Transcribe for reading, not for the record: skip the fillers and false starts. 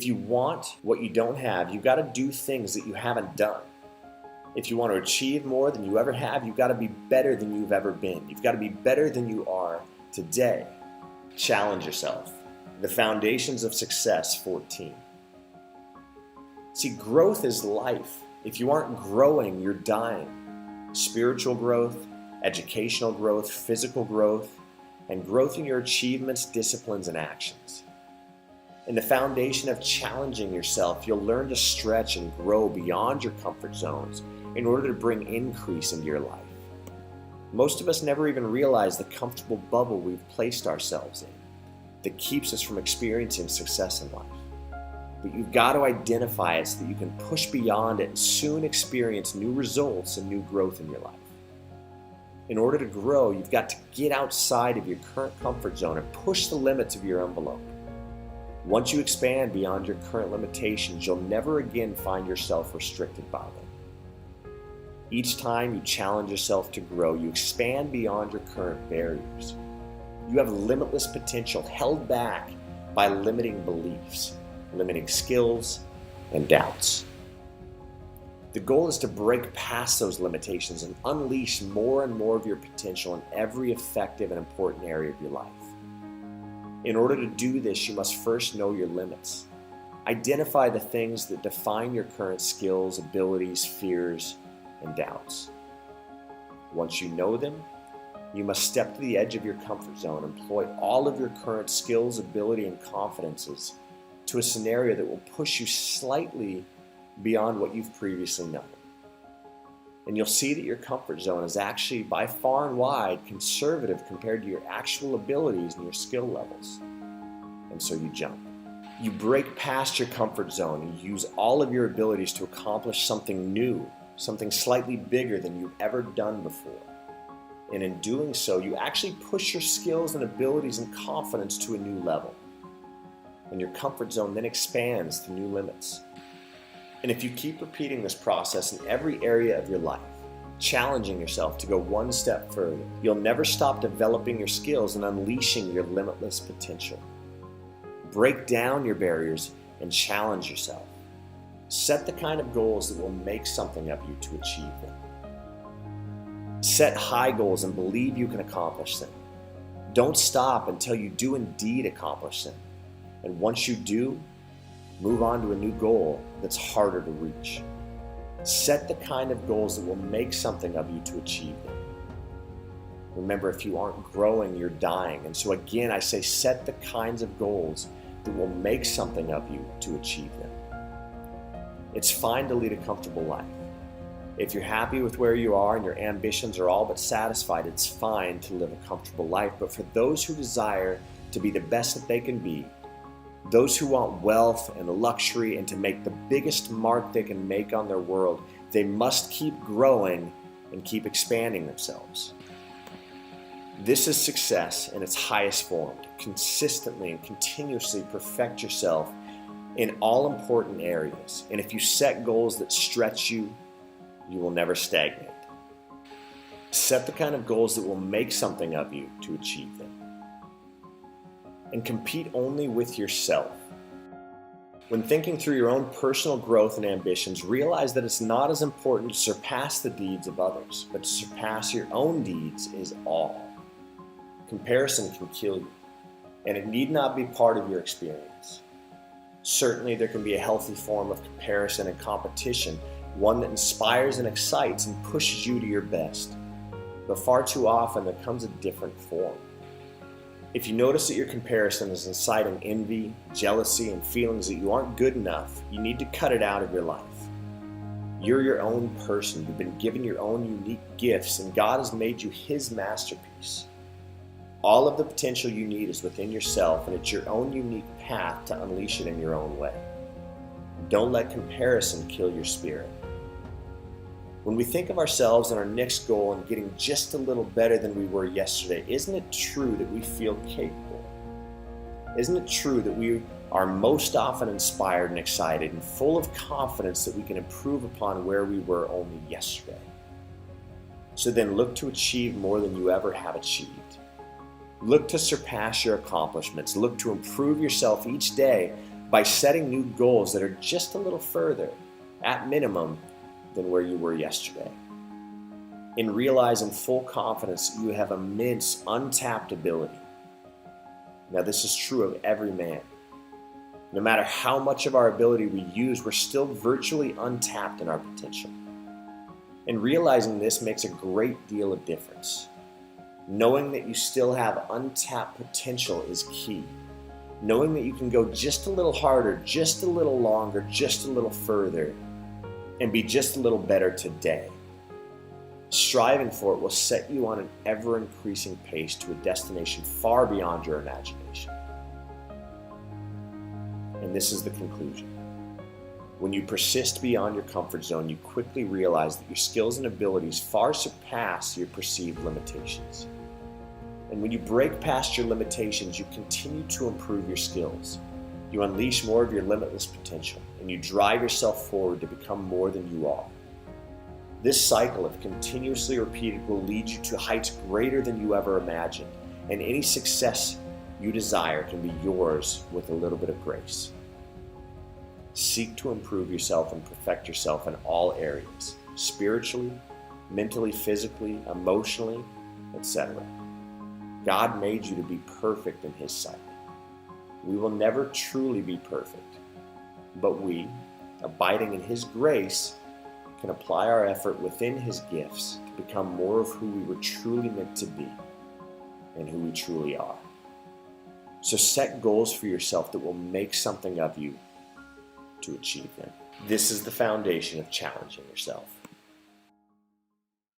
If you want what you don't have, you've got to do things that you haven't done. If you want to achieve more than you ever have, you've got to be better than you've ever been. You've got to be better than you are today. Challenge yourself. The Foundations of Success 14. See, growth is life. If you aren't growing, you're dying. Spiritual growth, educational growth, physical growth, and growth in your achievements, disciplines, and actions. In the foundation of challenging yourself, you'll learn to stretch and grow beyond your comfort zones in order to bring increase into your life. Most of us never even realize the comfortable bubble we've placed ourselves in that keeps us from experiencing success in life. But you've got to identify it so that you can push beyond it and soon experience new results and new growth in your life. In order to grow, you've got to get outside of your current comfort zone and push the limits of your envelope. Once you expand beyond your current limitations, you'll never again find yourself restricted by them. Each time you challenge yourself to grow, you expand beyond your current barriers. You have limitless potential held back by limiting beliefs, limiting skills, and doubts. The goal is to break past those limitations and unleash more and more of your potential in every effective and important area of your life. In order to do this, you must first know your limits. Identify the things that define your current skills, abilities, fears, and doubts. Once you know them, you must step to the edge of your comfort zone, employ all of your current skills, ability, and confidences to a scenario that will push you slightly beyond what you've previously known. And you'll see that your comfort zone is actually by far and wide conservative compared to your actual abilities and your skill levels. And so you jump. You break past your comfort zone and use all of your abilities to accomplish something new, something slightly bigger than you've ever done before. And in doing so, you actually push your skills and abilities and confidence to a new level. And your comfort zone then expands to new limits. And if you keep repeating this process in every area of your life, challenging yourself to go one step further, you'll never stop developing your skills and unleashing your limitless potential. Break down your barriers and challenge yourself. Set the kind of goals that will make something of you to achieve them. Set high goals and believe you can accomplish them. Don't stop until you do indeed accomplish them. And once you do, move on to a new goal that's harder to reach. Set the kind of goals that will make something of you to achieve them. Remember, if you aren't growing, you're dying. And so again, I say set the kinds of goals that will make something of you to achieve them. It's fine to lead a comfortable life. If you're happy with where you are and your ambitions are all but satisfied, it's fine to live a comfortable life. But for those who desire to be the best that they can be, those who want wealth and luxury and to make the biggest mark they can make on their world, they must keep growing and keep expanding themselves. This is success in its highest form. Consistently and continuously perfect yourself in all important areas. And if you set goals that stretch you, you will never stagnate. Set the kind of goals that will make something of you to achieve them. And compete only with yourself. When thinking through your own personal growth and ambitions, realize that it's not as important to surpass the deeds of others, but to surpass your own deeds is all. Comparison can kill you, and it need not be part of your experience. Certainly, there can be a healthy form of comparison and competition, one that inspires and excites and pushes you to your best. But far too often, there comes a different form. If you notice that your comparison is inciting envy, jealousy, and feelings that you aren't good enough, you need to cut it out of your life. You're your own person. You've been given your own unique gifts, and God has made you His masterpiece. All of the potential you need is within yourself, and it's your own unique path to unleash it in your own way. Don't let comparison kill your spirit. When we think of ourselves and our next goal and getting just a little better than we were yesterday, isn't it true that we feel capable? Isn't it true that we are most often inspired and excited and full of confidence that we can improve upon where we were only yesterday? So then look to achieve more than you ever have achieved. Look to surpass your accomplishments. Look to improve yourself each day by setting new goals that are just a little further, at minimum, than where you were yesterday. And realize in full confidence you have immense untapped ability. Now, this is true of every man. No matter how much of our ability we use, we're still virtually untapped in our potential. And realizing this makes a great deal of difference. Knowing that you still have untapped potential is key. Knowing that you can go just a little harder, just a little longer, just a little further, and be just a little better today. Striving for it will set you on an ever-increasing pace to a destination far beyond your imagination. And this is the conclusion. When you persist beyond your comfort zone, you quickly realize that your skills and abilities far surpass your perceived limitations. And when you break past your limitations, you continue to improve your skills. You unleash more of your limitless potential, and you drive yourself forward to become more than you are. This cycle, if continuously repeated, will lead you to heights greater than you ever imagined, and any success you desire can be yours with a little bit of grace. Seek to improve yourself and perfect yourself in all areas, spiritually, mentally, physically, emotionally, etc. God made you to be perfect in His sight. We will never truly be perfect, but we, abiding in His grace, can apply our effort within His gifts to become more of who we were truly meant to be and who we truly are. So set goals for yourself that will make something of you to achieve them. This is the foundation of challenging yourself.